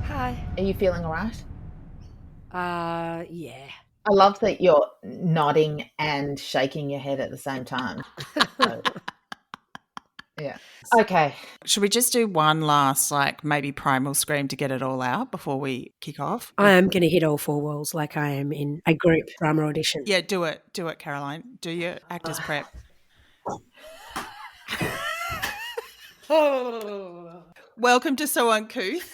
Hi. Are you feeling all right? Yeah. I love that you're nodding and shaking your head at the same time. So, yeah. Okay. Should we just do one last, maybe primal scream to get it all out before we kick off? I am going to hit all four walls like I am in a group drama audition. Yeah, do it. Do it, Caroline. Do your actor's prep. Welcome to So Uncouth,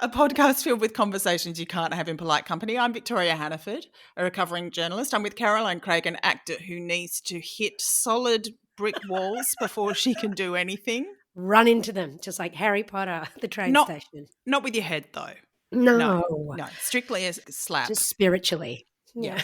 a podcast filled with conversations you can't have in polite company. I'm Victoria Hannaford, a recovering journalist. I'm with Caroline Craig, an actor who needs to hit solid brick walls before she can do anything. Run into them, just like Harry Potter, the train station. Not with your head, though. No. No, strictly as slap. Just spiritually. Yeah.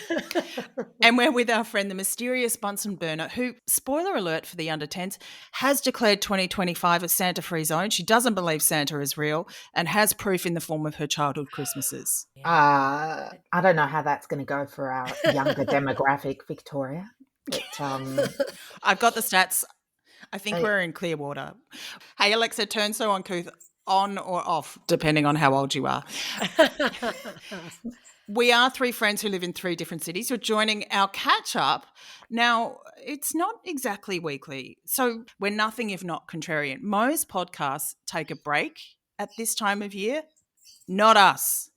And we're with our friend, the mysterious Bunsen burner, who, spoiler alert for the under 10s, has declared 2025 a Santa-free zone. She doesn't believe Santa is real and has proof in the form of her childhood Christmases. I don't know how that's going to go for our younger demographic, Victoria. But, I've got the stats. I think we're in clear water. Hey, Alexa, turn So Uncouth on or off, depending on how old you are. We are three friends who live in three different cities who are joining our catch-up. Now, it's not exactly weekly, so we're nothing if not contrarian. Most podcasts take a break at this time of year. Not us.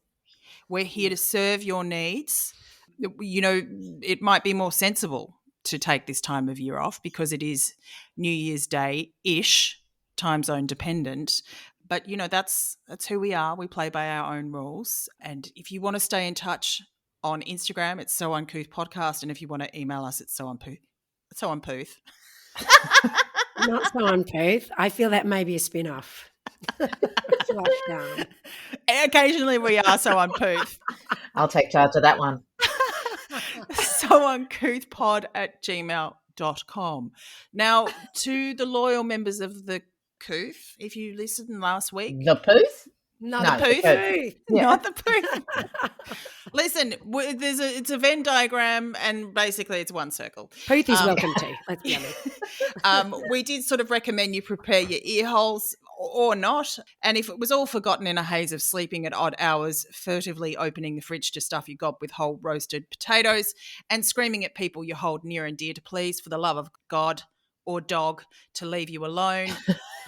We're here to serve your needs. You know, it might be more sensible to take this time of year off because it is New Year's Day-ish, time zone dependent. But, you know, that's who we are. We play by our own rules. And if you want to stay in touch on Instagram, it's So Uncouth Podcast. And if you want to email us, it's So Uncouth. Not So Uncouth. I feel that may be a spin-off. Occasionally we are So Uncouth. I'll take charge of that one. souncouthpod@gmail.com. Now, to the loyal members of the Couth, if you listened last week. The Pooth? No, the Pooth. Yeah. Not the Pooth. Listen, it's a Venn diagram and basically it's one circle. Pooth is welcome to, let's be honest. We did sort of recommend you prepare your ear holes or not. And if it was all forgotten in a haze of sleeping at odd hours, furtively opening the fridge to stuff your gob with whole roasted potatoes and screaming at people you hold near and dear to please, for the love of God or dog, to leave you alone,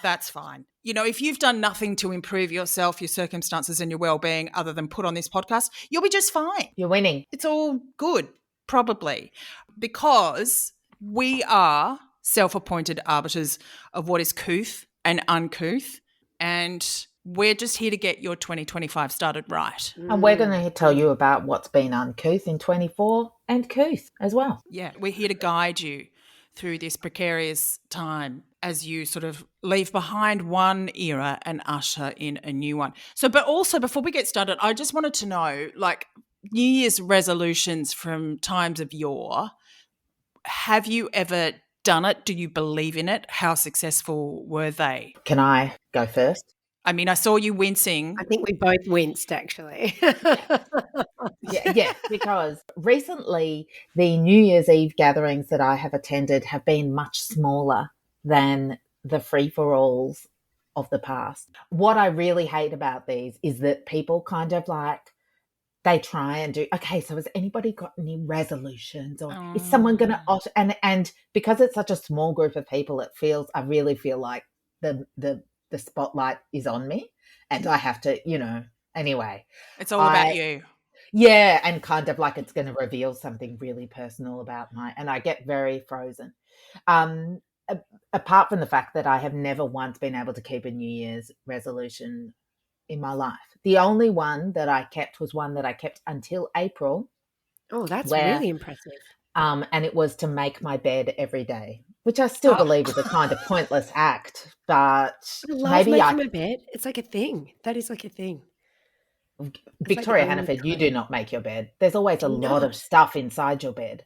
that's fine. You know, if you've done nothing to improve yourself, your circumstances and your well-being other than put on this podcast, you'll be just fine. You're winning. It's all good, probably, because we are self-appointed arbiters of what is couth and uncouth, and we're just here to get your 2025 started right. And we're going to tell you about what's been uncouth in 24 and couth as well. Yeah, we're here to guide you through this precarious time as you sort of leave behind one era and usher in a new one. So, but also before we get started, I just wanted to know, like, New Year's resolutions from times of yore, have you ever done it? Do you believe in it? How successful were they? Can I go first? I mean, I saw you wincing. I think we both winced, actually. Yeah, because recently the New Year's Eve gatherings that I have attended have been much smaller than the free-for-alls of the past. What I really hate about these is that people kind of like, they try and do, okay, so has anybody got any resolutions, or is someone going to, and because it's such a small group of people, I really feel like the spotlight is on me and I have to, anyway. It's all about you. Yeah, and kind of like it's going to reveal something really personal about and I get very frozen. Apart from the fact that I have never once been able to keep a New Year's resolution in my life. The only one that I kept was one that I kept until April. Oh, that's really impressive. And it was to make my bed every day, which I still believe is a kind of pointless act, but I love making my bed. It's like a thing. That is like a thing. Victoria Hannaford, you do not make your bed. There's always a lot of stuff inside your bed.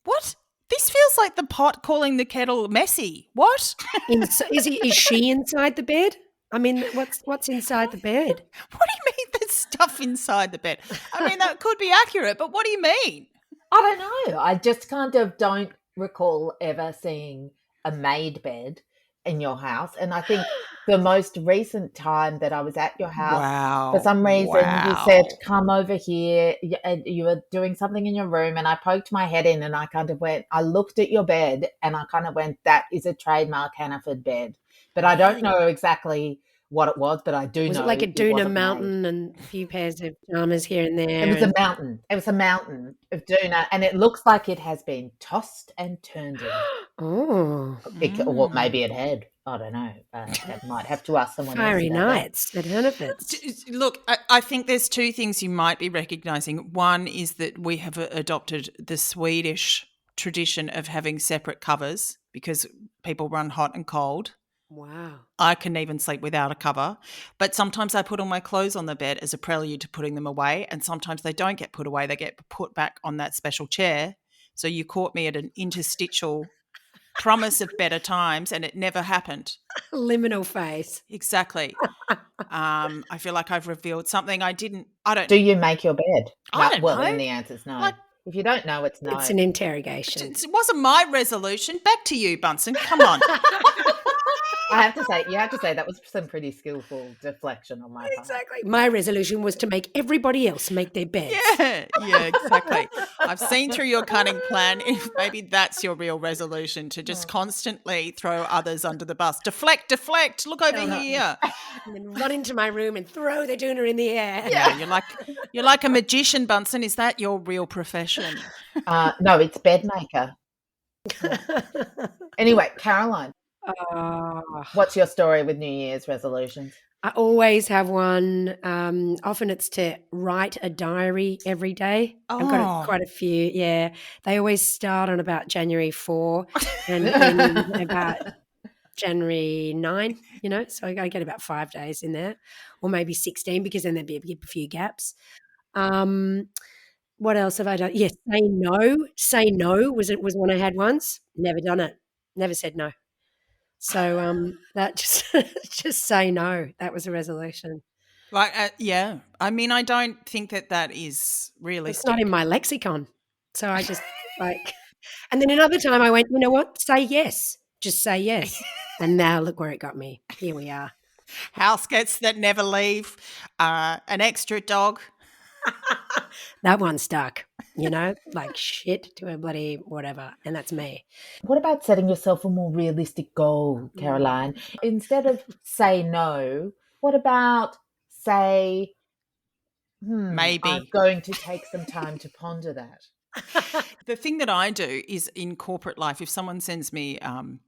What? This feels like the pot calling the kettle messy. What? Is she inside the bed? I mean, what's inside the bed? What do you mean there's stuff inside the bed? I mean, that could be accurate, but what do you mean? I don't know. I just kind of don't recall ever seeing a made bed in your house. And I think the most recent time that I was at your house, Wow. for some reason, you said, Wow. come over here. You were doing something in your room, and I poked my head in, and I kind of went, I looked at your bed, and I kind of went, that is a trademark Hannaford bed. But I don't know exactly what it was, but I do Was know it like a it Doona wasn't made. mountain and a few pairs of pajamas here and there? It was a mountain. It was a mountain of doona, and it looks like it has been tossed and turned in. Oh, Or maybe it had. I don't know. That might have to ask someone else fiery about that. nights at Hannaford's. Look, I think there's two things you might be recognising. One is that we have adopted the Swedish tradition of having separate covers because people run hot and cold. Wow. I can even sleep without a cover. But sometimes I put all my clothes on the bed as a prelude to putting them away, and sometimes they don't get put away. They get put back on that special chair. So you caught me at an interstitial promise of better times, and it never happened. Liminal phase. Exactly. I feel like I've revealed something I don't Do you make your bed? I don't Well, know. then the answer's no. If you don't know, it's no. It's an interrogation. It wasn't my resolution. Back to you, Bunsen. Come on. You have to say that was some pretty skillful deflection on my part. Exactly. My resolution was to make everybody else make their beds. Yeah, exactly. I've seen through your cunning plan. If maybe that's your real resolution, to just constantly throw others under the bus. Deflect. Look over here. And then run into my room and throw the doona in the air. Yeah, you're like a magician, Bunsen. Is that your real profession? No, it's bed maker. Anyway, Caroline, what's your story with New Year's resolutions? I always have one. Often it's to write a diary every day. I've got quite a few. Yeah, they always start on about January 4 and end about January 9. So I get about 5 days in there, or maybe 16 because then there'd be a few gaps. What else have I done? Yes, say no. Say no was one I had once. Never done it. Never said no. So that just say no. That was a resolution. Yeah. I mean, I don't think that is realistic. It's not in my lexicon. So I just and then another time I went, you know what? Say yes. Just say yes. And now look where it got me. Here we are. House guests that never leave. An extra dog. That one stuck, like shit to a bloody whatever. And that's me. What about setting yourself a more realistic goal, Caroline? Instead of say no, what about say, maybe. I'm going to take some time to ponder that. The thing that I do is in corporate life, if someone sends me, and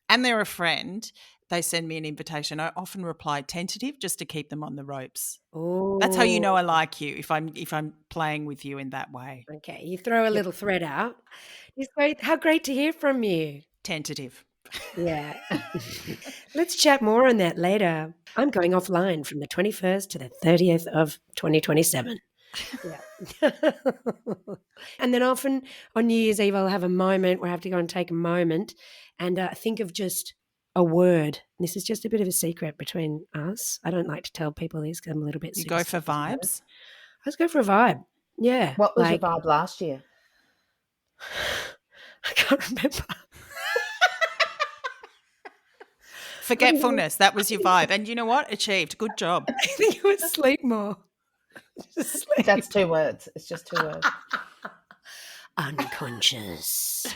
they're a friend, they send me an invitation, I often reply tentative just to keep them on the ropes. Oh, that's how you know I like you, if I'm playing with you in that way. Okay, you throw a little thread out. It's great. How great to hear from you. Tentative. Yeah. Let's chat more on that later. I'm going offline from the 21st to the 30th of 2027. Yeah. And then often on New Year's Eve, I'll have a moment where I have to go and take a moment and think of just a word. This is just a bit of a secret between us. I don't like to tell people this because I'm a little bit. You go for vibes? Let's go for a vibe. Yeah. What was your vibe last year? I can't remember. Forgetfulness. That was your vibe. And you know what? Achieved. Good job. I think it was sleep more. Just sleep. That's 2 words. It's just 2 words. Unconscious.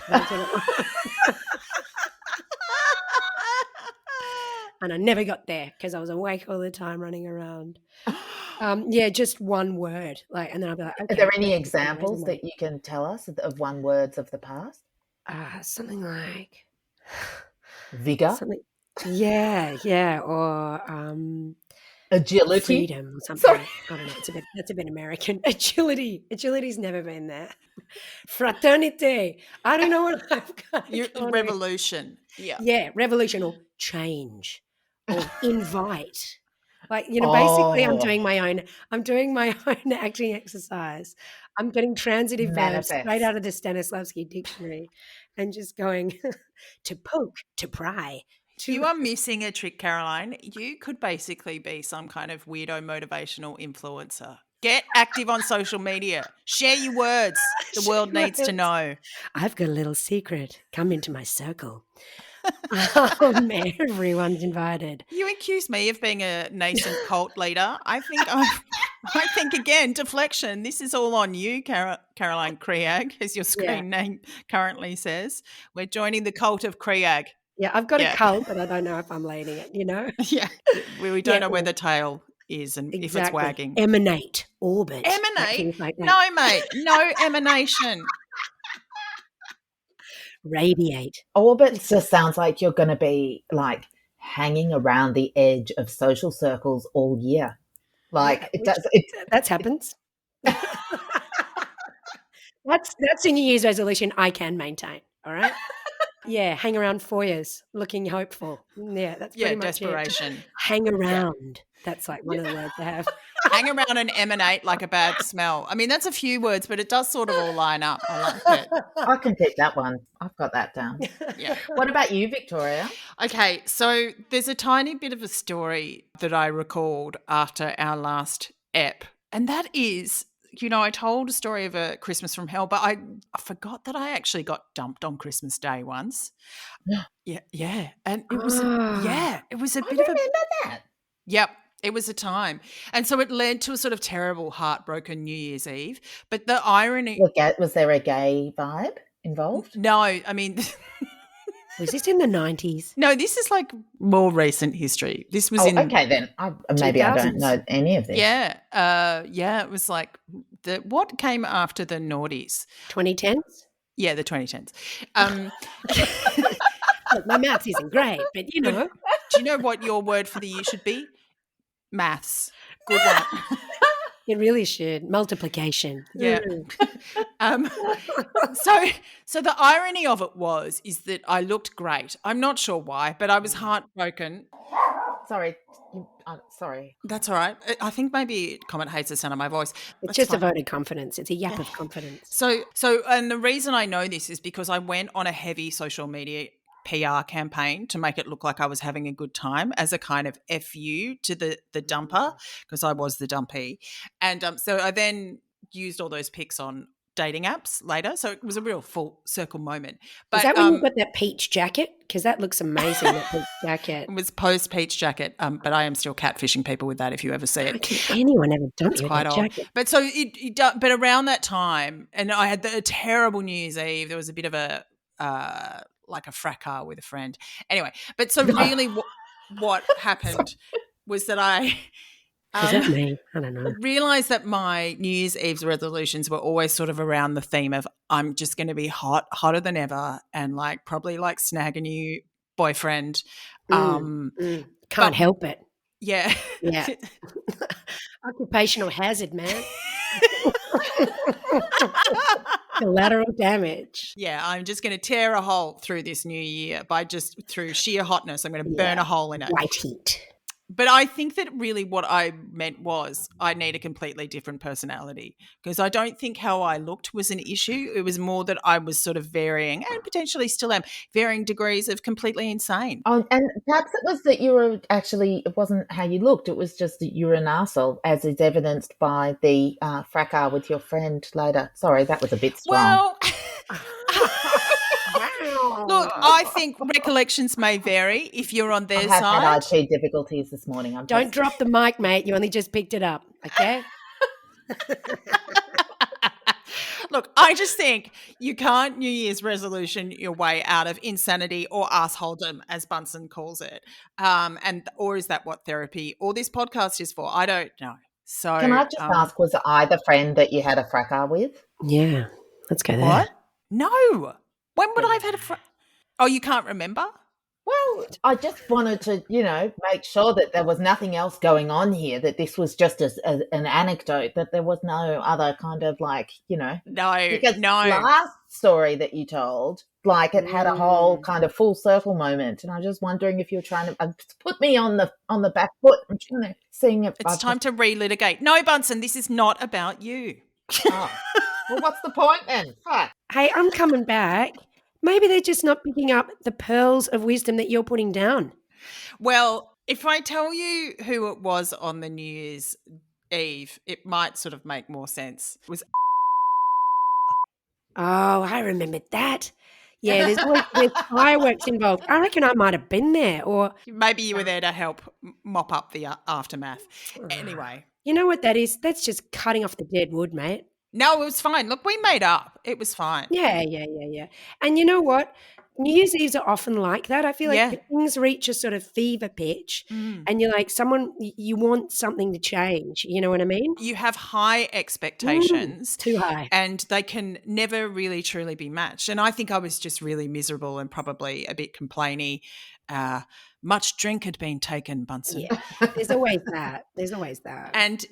And I never got there because I was awake all the time running around. Yeah, just one word. And then I'll be like, okay, are there any examples that you can tell us of one words of the past? Something like vigor. Yeah, or agility, freedom, or something. Sorry. I don't know. That's a bit American. Agility's never been there. Fraternity. I don't know what I've got. Revolution. Yeah, revolution or change or invite. Basically I'm doing my own acting exercise. I'm getting transitive verbs straight out of the Stanislavski dictionary and just going to poke, to pry. You are missing a trick, Caroline. You could basically be some kind of weirdo motivational influencer. Get active on social media. Share your words. The world needs to know. I've got a little secret. Come into my circle. Everyone's invited. You accuse me of being a nascent cult leader. I think again, deflection. This is all on you, Caroline Creag, as your screen name currently says. We're joining the cult of Creag. Yeah, I've got a cult, but I don't know if I'm leading it, Yeah. We don't know where the tail is and if it's wagging. Emanate, orbit. Emanate? Things like that. No, mate. No emanation. Radiate. Orbit just sounds like you're going to be like hanging around the edge of social circles all year. Like that happens. That's a New Year's resolution I can maintain. All right. Yeah, hang around foyers, looking hopeful. Yeah, that's pretty much desperation. It. Hang around. That's like one of the words I have. Hang around and emanate like a bad smell. I mean, that's a few words, but it does sort of all line up. I like it. I can take that one. I've got that down. Yeah. What about you, Victoria? Okay, so there's a tiny bit of a story that I recalled after our last ep, and that is, I told a story of a Christmas from hell, but I forgot that I actually got dumped on Christmas Day once. Yeah. And it was, it was a bit of a... that. Yep. It was a time. And so it led to a sort of terrible, heartbroken New Year's Eve. But the irony... Was there a gay vibe involved? No, I mean... Was this in the 90s? No, this is like more recent history. This was in... Okay, then. Maybe 2000s. I don't know any of this. Yeah. It was like... what came after the noughties? 2010s? Yeah, the 2010s. Look, my maths isn't great, but Do you know what your word for the year should be? Maths. Good one. It really should. Multiplication. Yeah. So the irony of it is that I looked great. I'm not sure why, but I was heartbroken. Sorry. Sorry. That's all right. I think maybe Comet hates the sound of my voice. It's just a vote of confidence. It's a yap of confidence. So, and the reason I know this is because I went on a heavy social media PR campaign to make it look like I was having a good time as a kind of FU to the dumper, because I was the dumpee. And so I then used all those pics on dating apps later. So it was a real full circle moment. But, is that when you got that peach jacket? Because that looks amazing, that peach jacket. It was post peach jacket, but I am still catfishing people with that if you ever see it. How can anyone ever dump you with that jacket? But so but around that time, and I had a terrible New Year's Eve. There was a bit of a like a fracas with a friend. Anyway, but so really what happened was that I is that me? I don't know. Realised that my New Year's Eve's resolutions were always sort of around the theme of I'm just going to be hotter than ever, and like probably like snag a new boyfriend. Can't help it. Yeah. Yeah. Occupational hazard, man. Collateral damage. Yeah, I'm just going to tear a hole through this new year through sheer hotness. I'm going to burn a hole in it. White heat. But I think that really what I meant was I need a completely different personality, because I don't think how I looked was an issue. It was more that I was sort of varying, and potentially still am, varying degrees of completely insane. Oh, and perhaps it was that it wasn't how you looked. It was just that you were an arsehole, as is evidenced by the fracas with your friend later. Sorry, that was a bit strong. Well... Look, I think recollections may vary if you're on their side. I have had IT difficulties this morning. Don't drop the mic, mate. You only just picked it up, okay? Look, I just think you can't New Year's resolution your way out of insanity or assholedom, as Bunsen calls it. Or is that what therapy or this podcast is for? I don't know. So can I just ask, was I the friend that you had a fracas with? Yeah, let's go there. What? No. When would I have had a Oh, you can't remember? Well, I just wanted to, make sure that there was nothing else going on here, that this was just an anecdote, that there was no other kind of No. Because last story that you told, it had a whole kind of full circle moment, and I'm just wondering if you're trying to put me on the back foot. I'm trying to sing it. It's time to relitigate. No, Bunsen, this is not about you. Oh. Well, what's the point then? Huh. Hey, I'm coming back. Maybe they're just not picking up the pearls of wisdom that you're putting down. Well, if I tell you who it was on the New Year's Eve, it might sort of make more sense. It was... Oh, I remembered that. Yeah, there's fireworks involved. I reckon I might have been there, or Maybe you were there to help mop up the aftermath. Anyway. you know what that is? That's just cutting off the dead wood, mate. No, it was fine. Look, we made up. It was fine. Yeah. And you know what? New Year's Eves are often like that. I feel like things reach a sort of fever pitch and you're like you want something to change. You know what I mean? You have high expectations. Too high. And they can never really truly be matched. And I think I was just really miserable and probably a bit complainy. Much drink had been taken, Bunsen. Yeah, there's always that. And,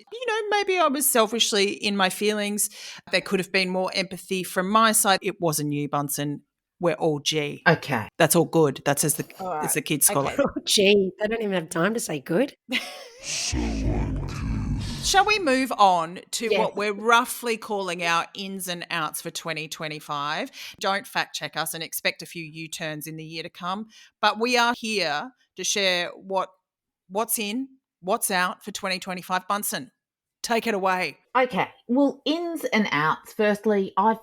maybe I was selfishly in my feelings. There could have been more empathy from my side. It wasn't you, Bunsen. We're all G. Okay. That's all good. That's as the kids call it. Oh, gee, they don't even have time to say good. Shall we move on to what we're roughly calling our ins and outs for 2025? Don't fact check us and expect a few U-turns in the year to come. But we are here to share what's in, what's out for 2025. Bunsen, take it away. Okay. Well, ins and outs. Firstly, I've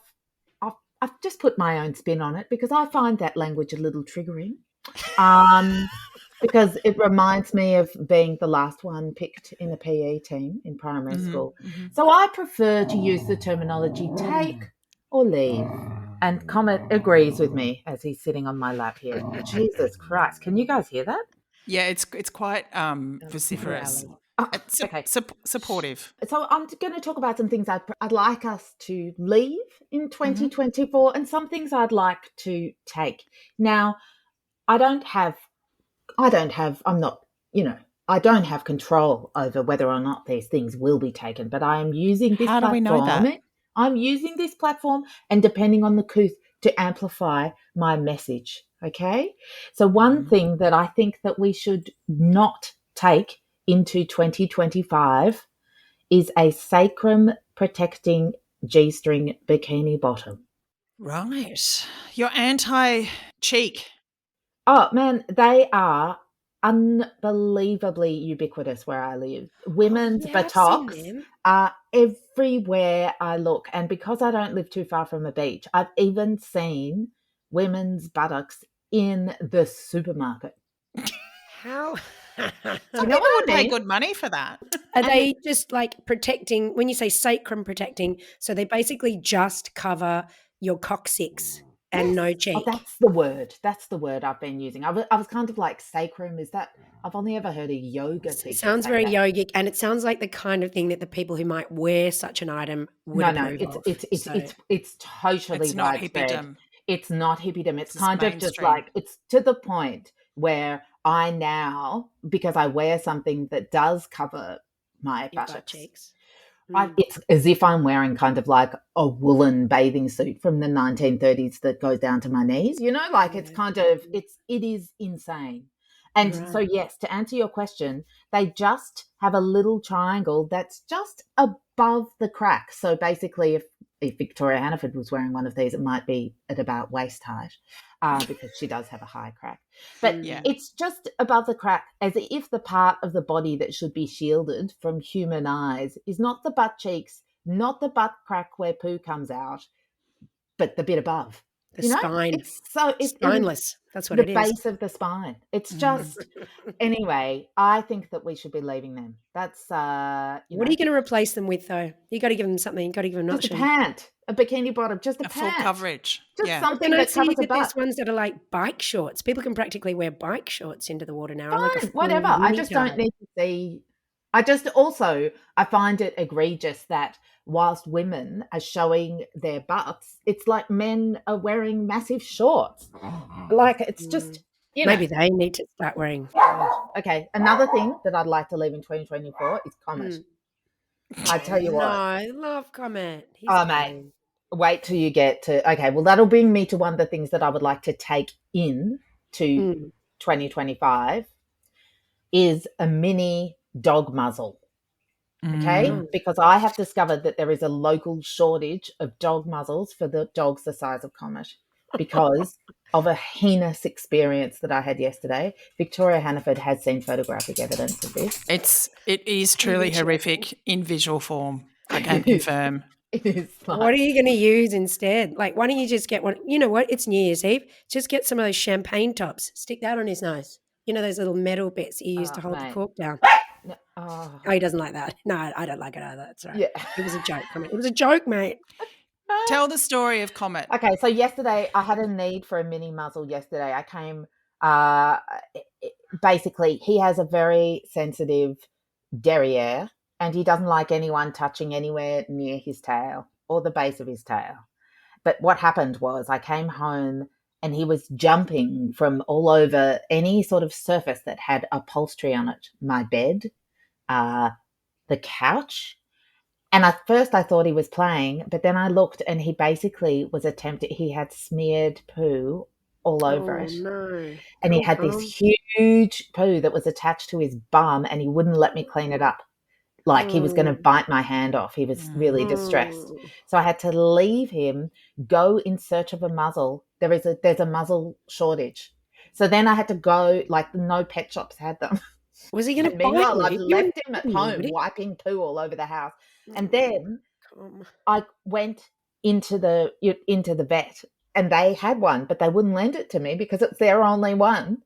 just put my own spin on it because I find that language a little triggering. Because it reminds me of being the last one picked in a PE team in primary school. Mm-hmm. So I prefer to use the terminology take or leave. And Comet agrees with me as he's sitting on my lap here. Jesus Christ. Can you guys hear that? Yeah, it's quite vociferous. Okay. Supportive. So I'm going to talk about some things I'd like us to leave in 2024 and some things I'd like to take. Now, I don't have control over whether or not these things will be taken, but I am using this platform. How do we know that? I'm using this platform and depending on the couth to amplify my message, okay? So one thing that I think that we should not take into 2025 is a sacrum protecting G-string bikini bottom. Right. You're anti-cheek. Oh, man, they are unbelievably ubiquitous where I live. Women's buttocks are everywhere I look. And because I don't live too far from a beach, I've even seen women's buttocks in the supermarket. How? Some people would pay good money for that. Are they just like protecting, when you say sacrum protecting, so they basically just cover your coccyx and no cheek? Oh, that's the word. That's the word I've been using. I was kind of like sacrum. Is that, I've only ever heard a yoga teacher. It sounds very yogic, and it sounds like the kind of thing that the people who might wear such an item would approve of. It's totally it's not hippiedom. It's not hippiedom. It's kind of just like, it's to the point where I now, because I wear something that does cover my butt cheeks, it's as if I'm wearing kind of like a woolen bathing suit from the 1930s that goes down to my knees, it's kind of, it is insane. And so, yes, to answer your question, they just have a little triangle that's just above the crack. So basically, if Victoria Hannaford was wearing one of these, it might be at about waist height because she does have a high crack. But it's just above the crack, as if the part of the body that should be shielded from human eyes is not the butt cheeks, not the butt crack where poo comes out, but the bit above. The spine. It's spineless. That's what it is. The base of the spine. It's just, anyway, I think that we should be leaving them. That's, What are you going to replace them with, though? You got to give them something. You got to give them an option. Just a pant, a bikini bottom, just a pant. Full coverage. Just something that covers the butt. There's ones that are like bike shorts. People can practically wear bike shorts into the water now. Fine, whatever. I just don't need to see. I find it egregious that whilst women are showing their butts, it's like men are wearing massive shorts. Like, it's just, maybe they need to start wearing. Okay, another thing that I'd like to leave in 2024 is Comet. I tell you what. No, I love Comet. Mate, wait till you get to, okay, well, that'll bring me to one of the things that I would like to take in to 2025 is a mini dog muzzle. Okay, because I have discovered that there is a local shortage of dog muzzles for the dogs the size of Comet because of a heinous experience that I had yesterday. Victoria Hannaford has seen photographic evidence of this. It is truly horrific in visual form. I can confirm. It is like, What are you going to use instead? Like, why don't you just get one? You know what? It's New Year's Eve. Just get some of those champagne tops. Stick that on his nose. You know those little metal bits you use to hold the mate. cork down. No, oh, Oh, he doesn't like that. No, I don't like it either. That's right. yeah. It was a joke. It was a joke, mate. Tell the story of Comet. Okay, so yesterday I had a need for a mini muzzle yesterday. I came, uh, basically, he has a very sensitive derriere and he doesn't like anyone touching anywhere near his tail or the base of his tail. But what happened was I came home and he was jumping from all over any sort of surface that had upholstery on it. My bed, the couch. And at first I thought he was playing, but then I looked and he basically was he had smeared poo all over it. No. And he had this huge poo that was attached to his bum and he wouldn't let me clean it up. Like he was going to bite my hand off. He was really distressed. So I had to leave him, go in search of a muzzle. There's a muzzle shortage. So then I had to go, like no pet shops had them. Was he going to bite Meanwhile, I've you? left him at home wiping poo all over the house. And then I went into the vet and they had one, but they wouldn't lend it to me because it's their only one.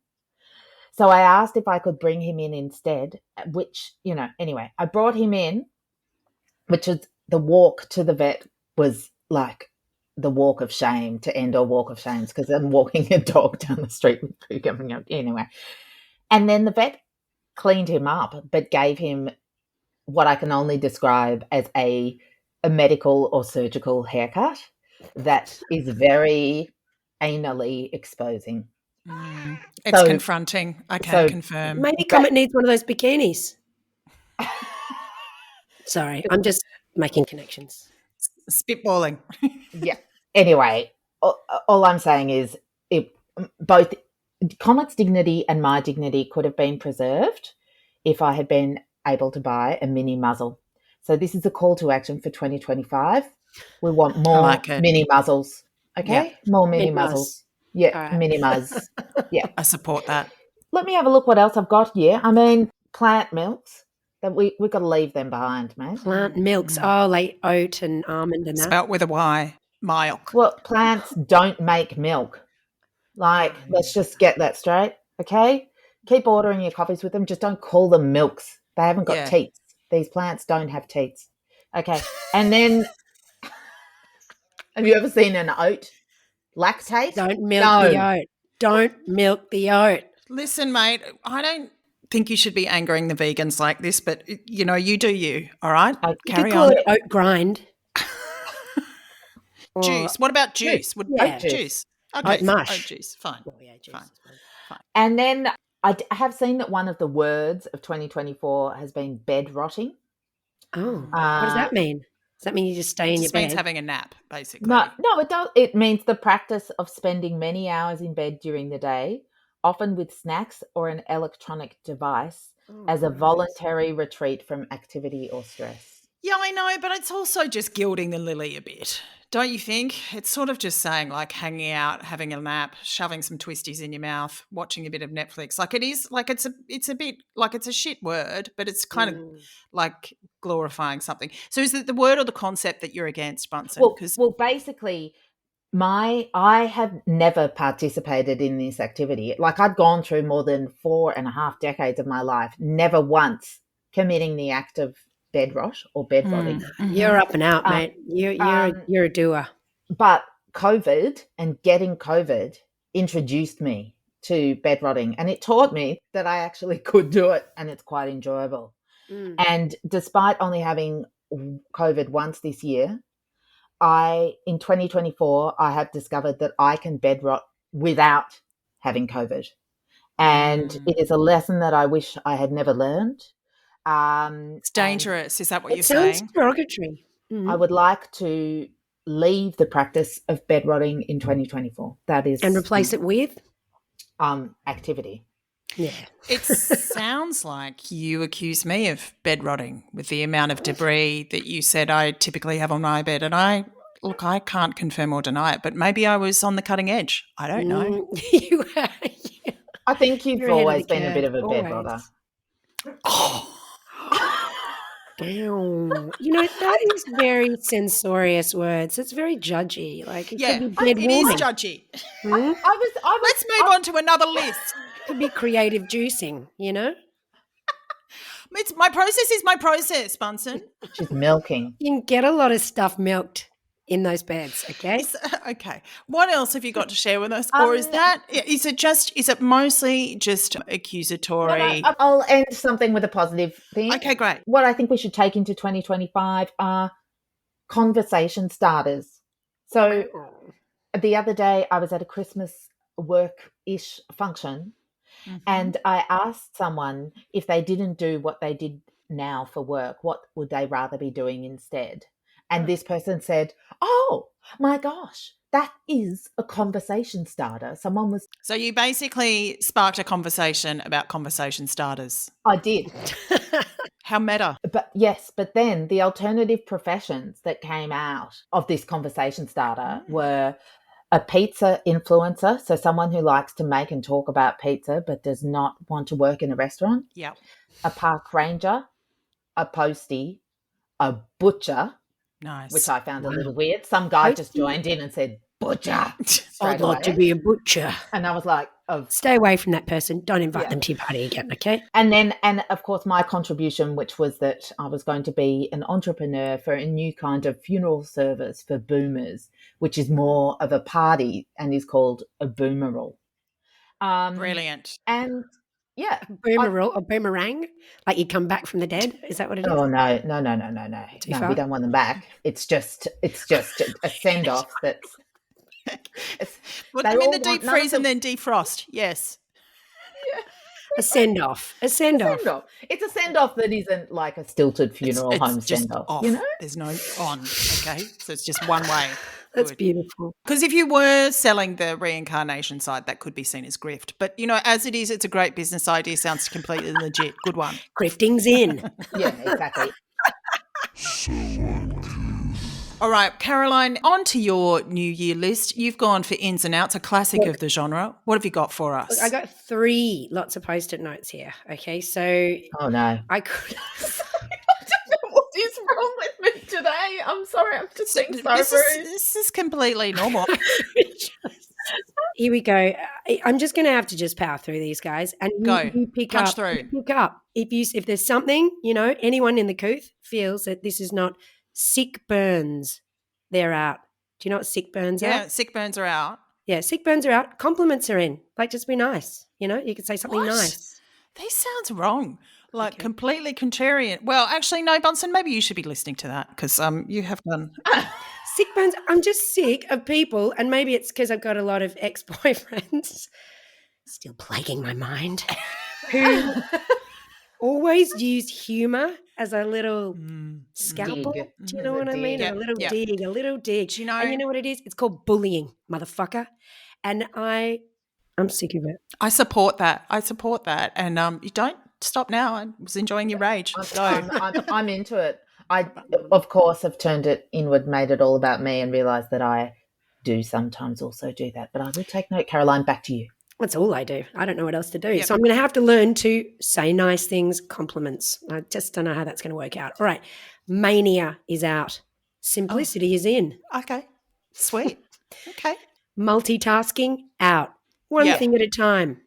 So I asked if I could bring him in instead, which, anyway, I brought him in, which was the walk to the vet was like the walk of shame to end all walk of shames because I'm walking a dog down the street with poo coming out. Anyway. And then the vet cleaned him up, but gave him what I can only describe as a medical or surgical haircut that is very anally exposing. It's confronting. I can confirm. Maybe Comet needs one of those bikinis. Sorry, I'm just making connections. Spitballing. Yeah. Anyway, all I'm saying is both Comet's dignity and my dignity could have been preserved if I had been able to buy a mini muzzle. So this is a call to action for 2025. We want more mini muzzles. Okay? Yeah. More mini muzzles. Yeah, right. Mini muzz. Yeah. I support that. Let me have a look what else I've got here. I mean, plant milks. That we've got to leave them behind, mate. Plant milks. Oh, like oat and almond and that. Spelt with a Y. Milk. Well, plants don't make milk. Like, let's just get that straight, okay? Keep ordering your coffees with them. Just don't call them milks. They haven't got teats. These plants don't have teats. Okay. And then, have you ever seen an oat lactate? Don't milk the oat. Don't milk the oat. Listen, mate, I don't think you should be angering the vegans like this, but, you do you, all right? You could call it oat grind. Juice. What about juice? Oat juice. Okay, oat mush. Oat juice. Fine. Oh, yeah, juice. Fine. And then I have seen that one of the words of 2024 has been bed rotting. Oh, what does that mean? Does that mean you just stay in your bed? It means having a nap, basically. No, it does. It means the practice of spending many hours in bed during the day, often with snacks or an electronic device, as a voluntary retreat from activity or stress. Yeah, I know, but it's also just gilding the lily a bit. Don't you think? It's sort of just saying like hanging out, having a nap, shoving some twisties in your mouth, watching a bit of Netflix. Like it is like it's a bit like it's a shit word, but it's kind of like glorifying something. So is it the word or the concept that you're against, Bunsen? Well, basically I have never participated in this activity. Like I'd gone through more than 4.5 decades of my life, never once committing the act of bed rot or bed rotting. You're up and out, mate. You're a doer. But COVID and getting COVID introduced me to bed rotting, and it taught me that I actually could do it, and it's quite enjoyable. And despite only having COVID once this year, in 2024 I have discovered that I can bed rot without having COVID, and it is a lesson that I wish I had never learned. It's dangerous. Is that what you're saying? Sounds derogatory. I would like to leave the practice of bed rotting in 2024. That is, and replace it with activity. Yeah. It sounds like you accuse me of bed rotting with the amount of debris that you said I typically have on my bed, and I can't confirm or deny it, but maybe I was on the cutting edge. I don't know. You are. Yeah. I think you've always been a bit of a bed rotter. Ow. You know, that is very censorious words. It's very judgy. Like it Yeah, could be bed it is warming. judgy. Hmm? Let's move on to another list. Could be creative juicing, you know? My process is my process, Bunsen. She's milking. You can get a lot of stuff milked in those beds, okay? Okay. What else have you got to share with us? Or is it mostly just accusatory? No, I'll end something with a positive thing. Okay, great. What I think we should take into 2025 are conversation starters. So the other day I was at a Christmas work-ish function, and I asked someone if they didn't do what they did now for work, what would they rather be doing instead? And this person said, "Oh my gosh, that is a conversation starter." Someone was. So you basically sparked a conversation about conversation starters. I did. How meta. But then the alternative professions that came out of this conversation starter were a pizza influencer, so someone who likes to make and talk about pizza but does not want to work in a restaurant. Yeah. A park ranger, a postie, a butcher, Nice. which I found a little weird. Some guy just joined in and said, "Butcher." I'd like to be a butcher. And I was like, stay away from that person. Don't invite them to your party again, okay? And of course, my contribution, which was that I was going to be an entrepreneur for a new kind of funeral service for boomers, which is more of a party and is called a boomeral. Brilliant. And yeah. A boomerang? Like you come back from the dead? Is that what it is? Oh, no. No, we don't want them back. It's just a send-off that's... Put them in the deep freeze and then defrost. Yes. A send-off. It's a send-off that isn't like a stilted funeral home send-off. Off. You know? There's no on. Okay. So it's just one way. That's beautiful. Because if you were selling the reincarnation side, that could be seen as grift. But, you know, as it is, it's a great business idea. Sounds completely legit. Good one. Grifting's in. Yeah, exactly. All right, Caroline, on to your New Year list. You've gone for Ins and Outs, a classic of the genre. What have you got for us? I got 3 lots of Post-it notes here. Okay, so... Oh, no. I could... What is wrong with me today? I'm sorry, I'm just being so rude. This is completely normal. Here we go. I'm just going to have to just power through these, guys. And you pick up. If there's something, you know, anyone in the couth feels that this is not sick burns, they're out. Do you know what sick burns are? Yeah, sick burns are out. Yeah, sick burns are out. Compliments are in. Like, just be nice. You know, you could say something nice. This sounds wrong. Like completely contrarian. Well, actually, no, Bunsen, maybe you should be listening to that because you have done. Sick burns. I'm just sick of people, and maybe it's because I've got a lot of ex-boyfriends still plaguing my mind who always use humour as a little scalpel. Dig. Do you know what I mean? Yep. A little dig. Do you know? And you know what it is? It's called bullying, motherfucker. And I'm sick of it. I support that. And you don't stop now. I was enjoying your rage. I'm into it. I, of course, have turned it inward, made it all about me, and realised that I do sometimes also do that. But I will take note. Caroline, back to you. That's all I do. I don't know what else to do. Yep. So I'm going to have to learn to say nice things, compliments. I just don't know how that's going to work out. All right. Mania is out. Simplicity is in. Okay. Sweet. Okay. Multitasking out. One thing at a time.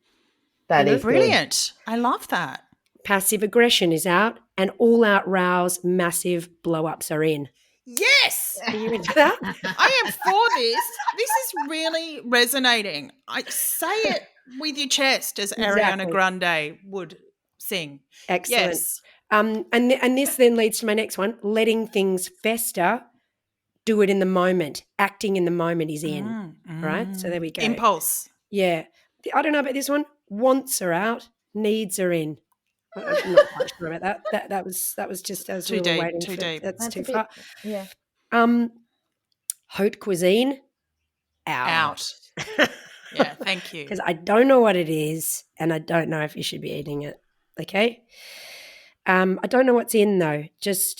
That is brilliant. Good. I love that. Passive aggression is out, and all-out rows, massive blow-ups are in. Yes. Are you into that? I am for this. This is really resonating. I say it with your chest, as Ariana Grande would sing. Excellent. Yes. And this then leads to my next one: letting things fester. Do it in the moment. Acting in the moment is in. Right. So there we go. Impulse. Yeah. I don't know about this one. Wants are out. Needs are in. I'm not quite sure about that. That was just as too we were deep. waiting Too for, deep. That's too far. Yeah. Haute cuisine out. Yeah, thank you. Because I don't know what it is, and I don't know if you should be eating it. Okay. I don't know what's in though. Just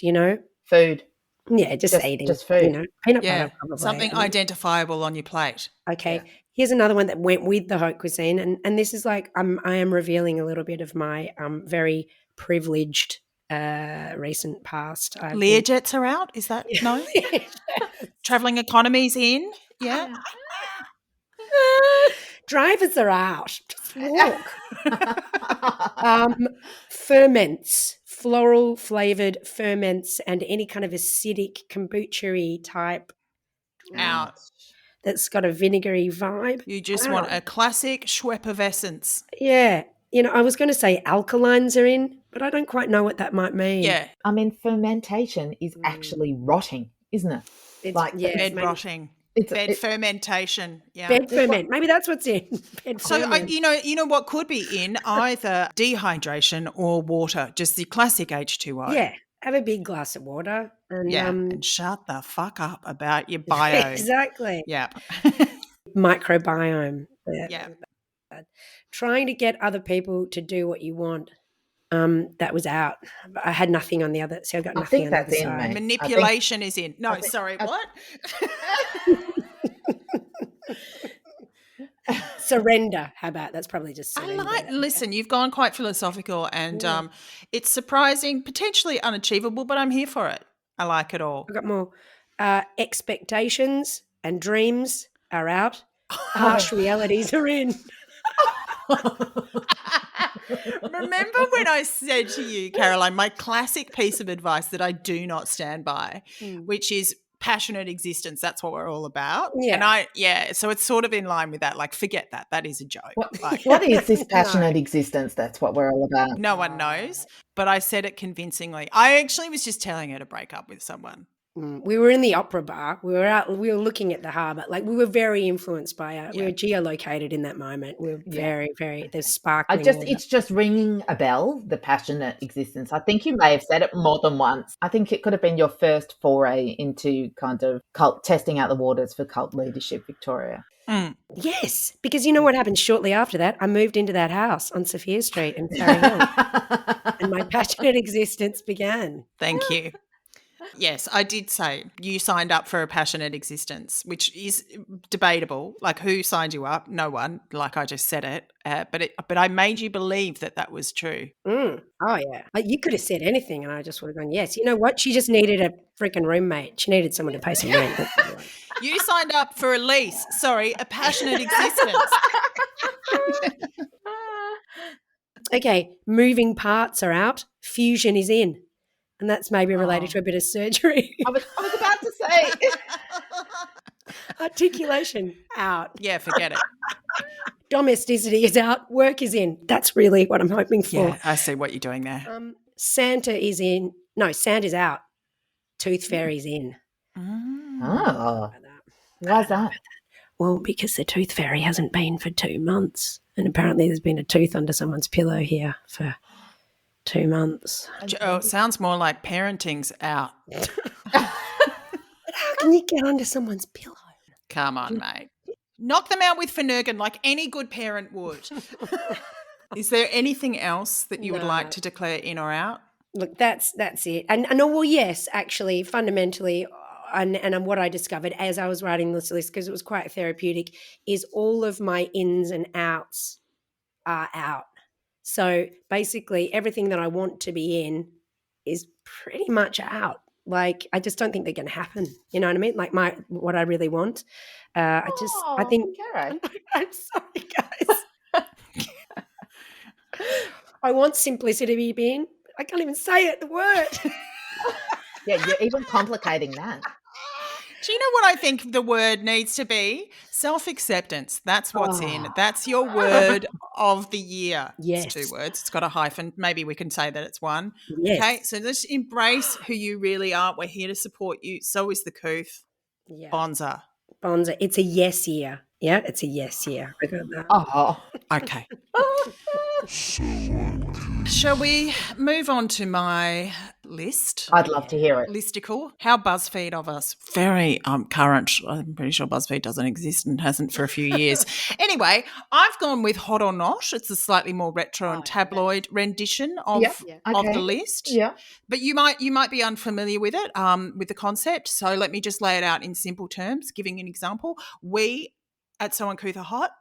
food. Yeah, just eating. Just food. Peanut butter probably. Something identifiable on your plate. Okay. Yeah. Here's another one that went with the haute cuisine, and this is like I am revealing a little bit of my very privileged recent past. Learjets are out. Is that no? Travelling economy's in. Yeah. Drivers are out. Just walk. Ferments, floral flavoured ferments, and any kind of acidic kombucha-y type Out. that's got a vinegary vibe. You just want a classic Schweppervescence. Yeah. I was going to say alkalines are in, but I don't quite know what that might mean. Yeah. I mean, fermentation is actually rotting, isn't it? Bed rotting. Bed fermentation. Yeah. Bed ferment. Maybe that's what's in. Bed ferment. You know what could be in? Either dehydration or water, just the classic H2O. Yeah. Have a big glass of water. And, and shut the fuck up about your bio. Exactly. Yeah. Microbiome. Yeah. Trying to get other people to do what you want. That was out. I had nothing on the other, so I got nothing on the other side. Mate. Manipulation is in. No, sorry, what? Surrender. How about that's probably just surrender. Listen, you've gone quite philosophical and it's surprising, potentially unachievable, but I'm here for it. I like it all. I've got more. Expectations and dreams are out. Harsh realities are in. Remember when I said to you, Caroline, my classic piece of advice that I do not stand by, which is passionate existence. That's what we're all about. Yeah. And so it's sort of in line with that. Like, forget that. That is a joke. What is this passionate existence? That's what we're all about. No one knows, but I said it convincingly. I actually was just telling her to break up with someone. We were in the opera bar. We were looking at the harbour. Like, we were very influenced by we were geolocated in that moment. We were very, very, there's sparkling water. It's just ringing a bell, the passionate existence. I think you may have said it more than once. I think it could have been your first foray into kind of testing out the waters for cult leadership, Victoria. Yes, because you know what happened shortly after that? I moved into that house on Sophia Street in Surrey Hill, and my passionate existence began. Thank you. Yes, I did say you signed up for a passionate existence, which is debatable. Like, who signed you up? No one. Like I just said it, but I made you believe that was true. Oh yeah, you could have said anything, and I just would have gone yes. You know what? She just needed a freaking roommate. She needed someone to pay some rent. You signed up for a lease. Sorry, a passionate existence. Okay, moving parts are out. Fusion is in. And that's maybe related to a bit of surgery. I was about to say. Articulation out. Yeah, forget it. Domesticity is out. Work is in. That's really what I'm hoping for. Yeah, I see what you're doing there. Santa is in. No, Santa's out. Tooth Fairy's in. Oh. Why's that? Well, because the Tooth Fairy hasn't been for 2 months. And apparently there's been a tooth under someone's pillow here for 2 months. Oh, it sounds more like parenting's out. But how can you get under someone's pillow? Come on, mate. Knock them out with Finnegan like any good parent would. Is there anything else that you would like to declare in or out? Look, that's it. And well, yes, actually, fundamentally, and what I discovered as I was writing this list, because it was quite therapeutic, is all of my ins and outs are out. So basically everything that I want to be in is pretty much out. Like, I just don't think they're going to happen. You know what I mean? Like what I really want. I think, Karen. I'm sorry, guys. I want simplicity to be in. I can't even say it, the word. Yeah, you're even complicating that. Do you know what I think the word needs to be? Self-acceptance. That's what's in. That's your word of the year. Yes. It's 2 words. It's got a hyphen. Maybe we can say that it's 1. Yes. Okay, so let's embrace who you really are. We're here to support you. So is the Couth. Yeah. Bonza. It's a yes year. Yeah, it's a yes year. I got that. Oh. Okay. Shall we move on to my list? I'd love to hear it. Listicle. How BuzzFeed of us. Very current. I'm pretty sure BuzzFeed doesn't exist and hasn't for a few years. Anyway, I've gone with Hot or Not. It's a slightly more retro and tabloid rendition of the list. Yeah. But you might be unfamiliar with it, with the concept. So let me just lay it out in simple terms, giving an example. We at So Uncouth are hot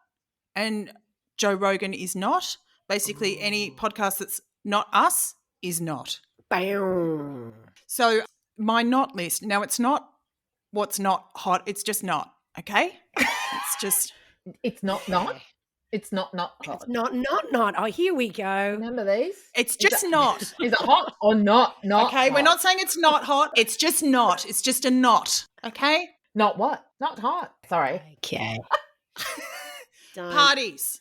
and Joe Rogan is not. Basically, any podcast that's not us is not. Bam. So my not list, now it's not what's not hot, it's just not, okay? It's just It's not. It's not hot. It's not. Oh, here we go. Remember these? it's just not. Is it hot or not? Not Okay, we're hot? not saying it's not hot, it's just not. It's just a not, okay? Not what? Not hot. Sorry. Okay. Don't. Parties.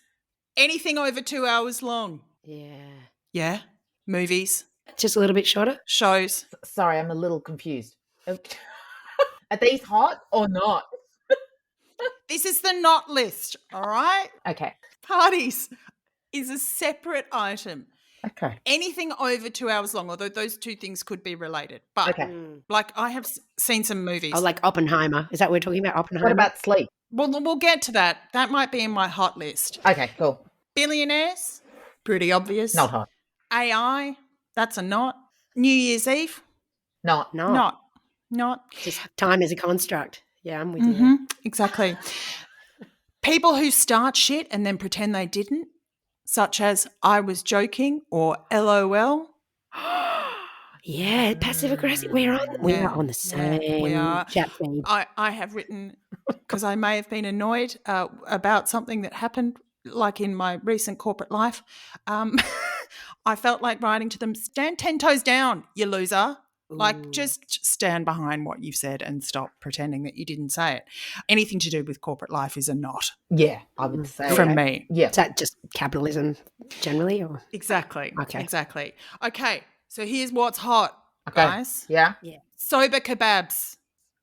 Anything over 2 hours long. Yeah. Yeah. Movies, Just a little bit shorter. shows. Sorry, I'm a little confused. Okay. Are these hot or not? This is the not list, all right? Okay. Parties is a separate item. Okay. Anything over 2 hours long, although those two things could be related. But Okay. like I have seen some movies. Oh, like Oppenheimer. Is that what we're talking about? Oppenheimer? What about sleep? Well, we'll get to that. That might be in my hot list. Okay, cool. Billionaires, pretty obvious. Not hot. AI, that's a not. New Year's Eve, Not. No. not. Just time is a construct. Yeah, I'm with you. Mm-hmm, exactly. People who start shit and then pretend they didn't, such as I was joking or LOL. Yeah, passive aggressive. We are on the same we are. chat feed. I have written, because I may have been annoyed about something that happened, like in my recent corporate life. I felt like writing to them, stand 10 toes down, you loser. Like, just stand behind what you've said and stop pretending that you didn't say it. Anything to do with corporate life is a not Yeah, I would say. from me. Yeah. Is that just capitalism generally? Or? Exactly. Okay. Exactly. Okay, so here's what's hot, Okay. guys. Yeah. Sober kebabs.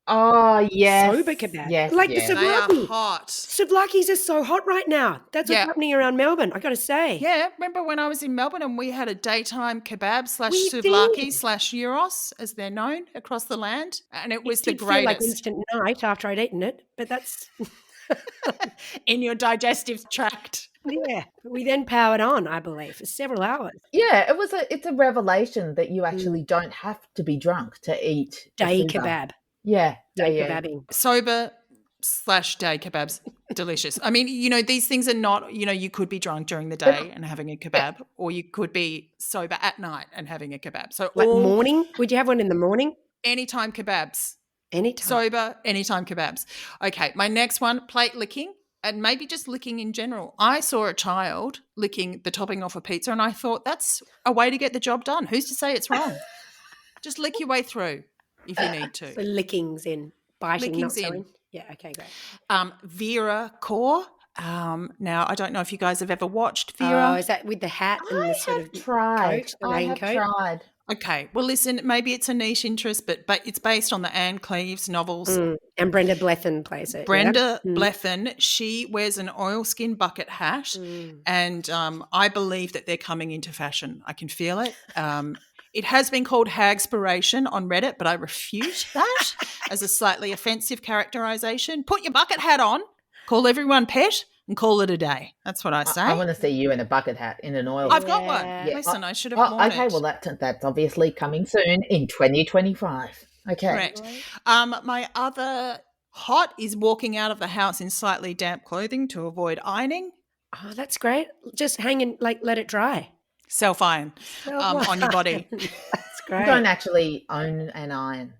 Oh, yes. Sober kebab. Yes. Like yes. the They are souvlaki. hot. Souvlakis are so hot right now. That's what's Yeah. happening around Melbourne, I got to say. Yeah, remember when I was in Melbourne and we had a daytime kebab slash We souvlaki did. slash gyros, as they're known across the land, and it was It the did feel like greatest instant night after I'd eaten it, but that's in your digestive tract. yeah. We then powered on, I believe, for several hours. Yeah, it's a revelation that you actually don't have to be drunk to eat a Day Caesar. kebab. Yeah. Day yeah. kebabbing. Sober slash day kebabs, delicious. I mean, these things are not, you could be drunk during the day and having a kebab, or you could be sober at night and having a kebab. So Like all morning? Would you have one in the morning? anytime kebabs. Anytime. Sober, anytime kebabs. Okay, my next one, plate licking, and maybe just licking in general. I saw a child licking the topping off a pizza and I thought that's a way to get the job done. Who's to say it's wrong? Just lick your way through if you need So to. lickings in, biting, not Lickings in. sewing. Yeah, okay, great. Vera Core. Now, I don't know if you guys have ever watched Vera. Oh, is that with the hat and the sort of tried. coat, the I have raincoat? tried. Okay, well, listen, maybe it's a niche interest, but it's based on the Anne Cleves novels. And Brenda Blethyn plays it. Brenda Blethyn, she wears an oilskin bucket hat, and I believe that they're coming into fashion. I can feel it. It has been called hagspiration on Reddit, but I refute that as a slightly offensive characterization. Put your bucket hat on, call everyone pet, and call it a day. That's what I say. I want to see you in a bucket hat in an oil. I've got one. Yeah. Listen, I should have worn okay, it. well that's obviously coming soon in 2025. Okay. Correct. My other hot is walking out of the house in slightly damp clothing to avoid ironing. Oh, that's great. Just hang and let it dry. Self-iron on your body. That's I great. don't actually own an iron.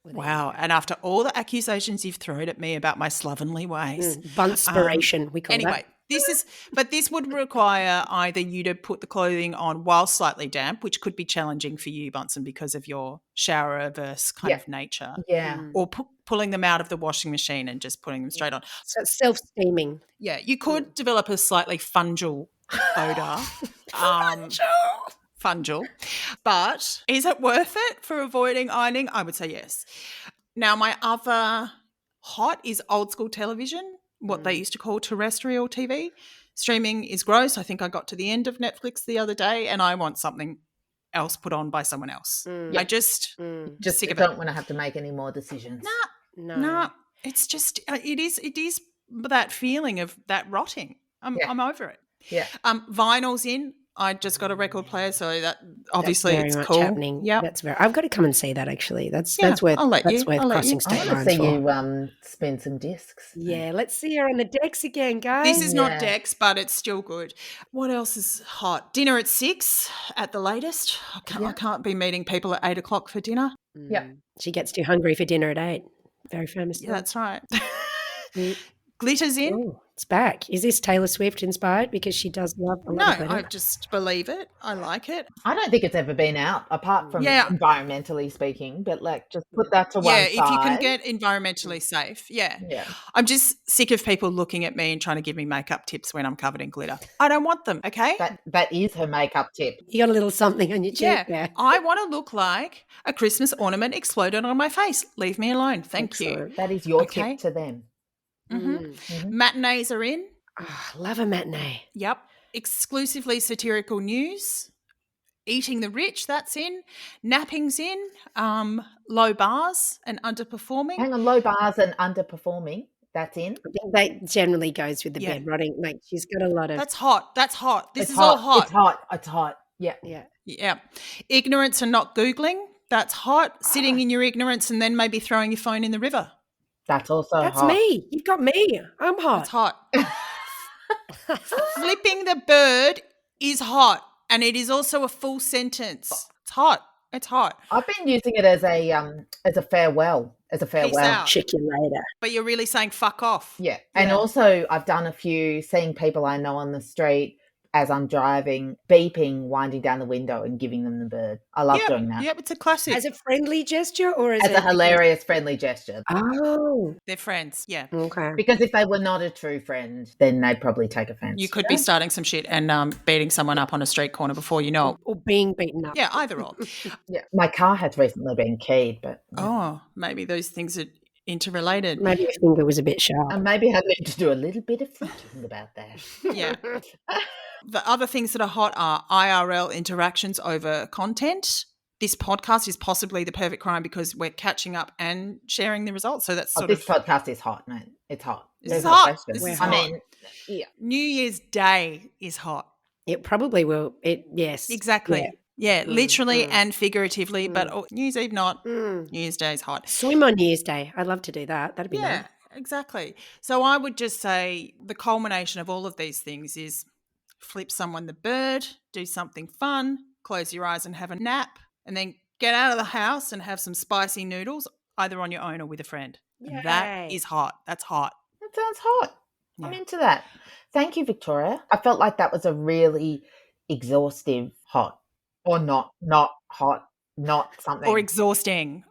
Wow. And after all the accusations you've thrown at me about my slovenly ways. Bunspiration, we call Anyway, this would require either you to put the clothing on while slightly damp, which could be challenging for you, Bunsen, because of your shower-averse kind of nature. Yeah. Or pulling them out of the washing machine and just putting them straight on. So it's self-steaming. Yeah, you could develop a slightly fungal odor. Fungal. But is it worth it for avoiding ironing? I would say yes. Now, my other hot is old school television, what they used to call terrestrial TV. Streaming is gross. I think I got to the end of Netflix the other day and I want something else put on by someone else. I just sick of don't it. want to have to make any more decisions. No, it's just it is that feeling of that rotting. I'm over it. Yeah. Vinyls in. I just got a record player, so that obviously very it's much cool. happening. Yeah, I've got to come and see that actually. That's Yeah, worth I'll let you. I'll let crossing you. I state want to lines see for. you spin some discs. Yeah, let's see her on the decks again, guys. This is not Yeah. Dex, but it's still good. What else is hot? Dinner at 6 at the latest. I can't be meeting people at 8 o'clock for dinner. Yep. She gets too hungry for dinner at 8. Very famous. Yeah, that's right. Mm. Glitter's in. Oh, it's back. Is this Taylor Swift inspired? Because she does love a No, lot of glitter. I just believe it. I like it. I don't think it's ever been out, apart from Yeah. environmentally speaking, but like just put that to one Yeah, side. if you can get environmentally safe. Yeah. Yeah. I'm just sick of people looking at me and trying to give me makeup tips when I'm covered in glitter. I don't want them, okay? That is her makeup tip. You got a little something on your cheek there. I want to look like a Christmas ornament exploded on my face. Leave me alone. Thank you. Excellent. That is your Okay. tip to them. Matinees are in. Oh, love a matinee. Yep. Exclusively satirical news. Eating the rich, that's in. Napping's in. Low bars and underperforming. Hang on, low bars and underperforming. That's in. I think that generally goes with the bed rotting. Like she's got a lot of. That's hot. That's hot. This It's is hot. all hot. It's hot. It's hot. Yeah. Yeah. Yeah. Ignorance and not Googling. That's hot. Sitting in your ignorance and then maybe throwing your phone in the river. That's also That's hot. me. You've got me. I'm hot. That's hot. Flipping the bird is hot. And it is also a full sentence. It's hot. It's hot. I've been using it as a farewell. As a farewell. Peace out. Check you later. But you're really saying fuck off. Yeah. And also I've done a few seeing people I know on the street as I'm driving, beeping, winding down the window and giving them the bird. I love doing that. Yep, it's a classic. As a friendly gesture or as a hilarious friendly gesture. Oh. They're friends, yeah. Okay. Because if they were not a true friend, then they'd probably take offense. You could be starting some shit and beating someone up on a street corner before you know it. Or being beaten up. Yeah, either or. Yeah. My car has recently been keyed, but Oh, maybe those things are interrelated. Maybe your finger was a bit sharp. and maybe I need to do a little bit of thinking about that. Yeah. The other things that are hot are IRL interactions over content. This podcast is possibly the perfect crime because we're catching up and sharing the results. So that's This podcast is hot, mate. It's hot. This There's is no hot. question. This is I hot. mean, yeah. New Year's Day is hot. It probably will. Yes. Exactly. Yeah, literally and figuratively, but New Year's Eve not. New Year's Day is hot. Swim on New Year's Day. I'd love to do that. That'd be Yeah, nice. exactly. So I would just say the culmination of all of these things is flip someone the bird, do something fun, close your eyes and have a nap, and then get out of the house and have some spicy noodles, either on your own or with a friend. And that Yay. is hot. That's hot. That sounds hot. I'm Yeah. into that. Thank you, Victoria. I felt like that was a really exhaustive hot. Or not hot, not something. Or exhausting,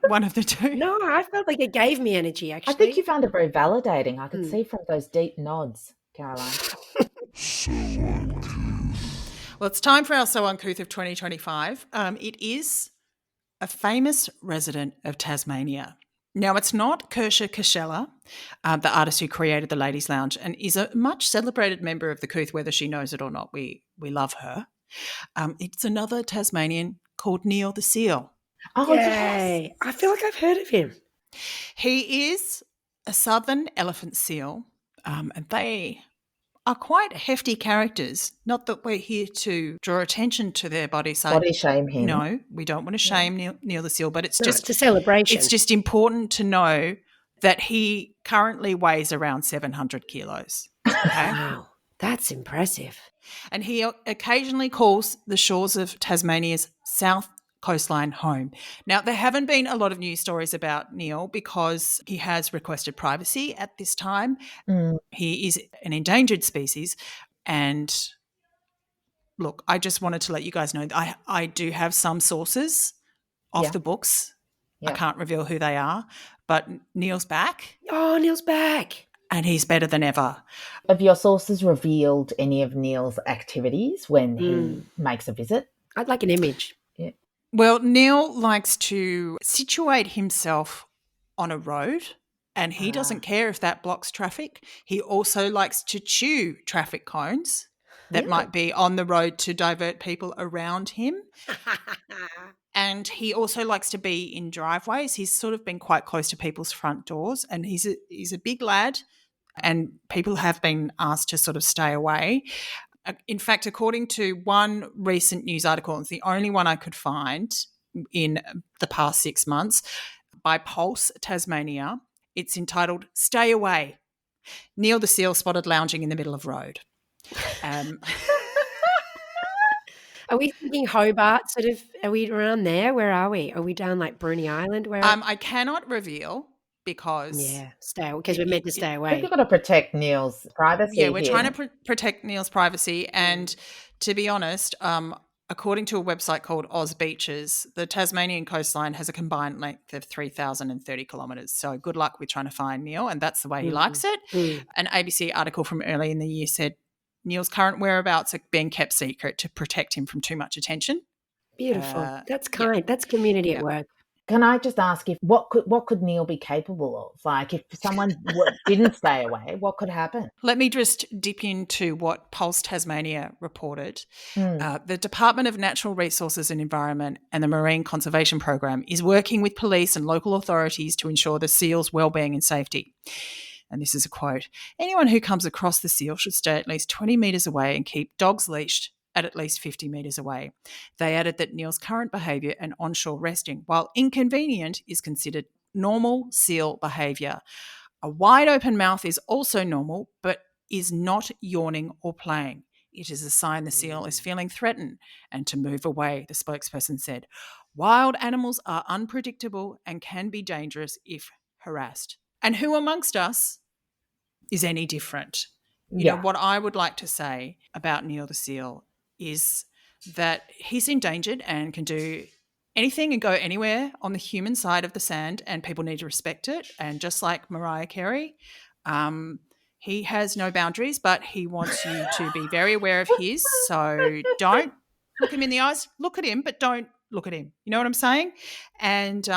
one of the two. No, I felt like it gave me energy, actually. I think you found it very validating. I could see from those deep nods, Caroline. Well, it's time for our So Uncouth of 2025. It is a famous resident of Tasmania. Now, it's not Kirsha Kashella, the artist who created the Ladies' Lounge and is a much celebrated member of the Couth, whether she knows it or not. We love her. It's another Tasmanian called Neil the Seal. Oh, Yay. I feel like I've heard of him. He is a southern elephant seal, and they are quite hefty characters. Not that we're here to draw attention to their body size. Body shame him. No, we don't want to shame Neil the Seal, but it's It's a celebration. It's just important to know that he currently weighs around 700 kilos. Okay? Wow. That's impressive. And he occasionally calls the shores of Tasmania's south coastline home. Now, there haven't been a lot of news stories about Neil because he has requested privacy at this time. He is an endangered species. And look, I just wanted to let you guys know that I do have some sources off the books. I can't reveal who they are, but Neil's back. Oh, Neil's back. And he's better than ever. Have your sources revealed any of Neil's activities when he makes a visit? I'd like an image. Yeah. Well, Neil likes to situate himself on a road and he doesn't care if that blocks traffic. He also likes to chew traffic cones that might be on the road to divert people around him. And he also likes to be in driveways. He's sort of been quite close to people's front doors and he's a big lad and people have been asked to sort of stay away. In fact, according to one recent news article, it's the only one I could find in the past 6 months, by Pulse Tasmania. It's entitled "Stay Away. Neil the seal spotted lounging in the middle of road." Are we thinking Hobart sort of, are we around there? Where are we? Are we down like Bruny Island? Where? I cannot reveal because because we're meant to stay I think away. we've got to protect Neil's privacy. Yeah, we're here. trying to protect Neil's privacy. And to be honest, according to a website called Oz Beaches, the Tasmanian coastline has a combined length of 3,030 kilometres. So good luck with trying to find Neil, and that's the way he likes it. An ABC article from early in the year said Neil's current whereabouts are being kept secret to protect him from too much attention. Beautiful. That's kind. Yeah. That's community at work. Can I just ask if what could Neil be capable of? Like if someone didn't stay away, what could happen? Let me just dip into what Pulse Tasmania reported. The Department of Natural Resources and Environment and the Marine Conservation Program is working with police and local authorities to ensure the seal's well-being and safety. And this is a quote: "Anyone who comes across the seal should stay at least 20 metres away and keep dogs leashed at least 50 metres away." They added that Neil's current behaviour and onshore resting, while inconvenient, is considered normal seal behaviour. A wide open mouth is also normal, but is not yawning or playing. It is a sign the seal is feeling threatened and to move away, the spokesperson said. Wild animals are unpredictable and can be dangerous if harassed. And who amongst us is any different? You know, what I would like to say about Neil the seal is that he's endangered and can do anything and go anywhere on the human side of the sand, and people need to respect it. And just like Mariah Carey, he has no boundaries, but he wants you to be very aware of his. So don't look him in the eyes. Look at him, but don't look at him. You know what I'm saying? And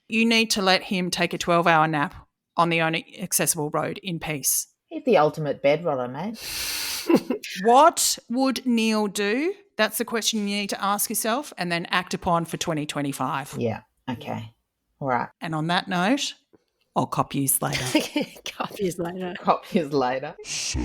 you need to let him take a 12-hour nap on the only accessible road in peace. He's the ultimate bedrotter, mate. What would Neil do? That's the question you need to ask yourself and then act upon for 2025. Yeah, okay. All right. And on that note, I'll cop yous later. Cop yous later. Cop yous later. So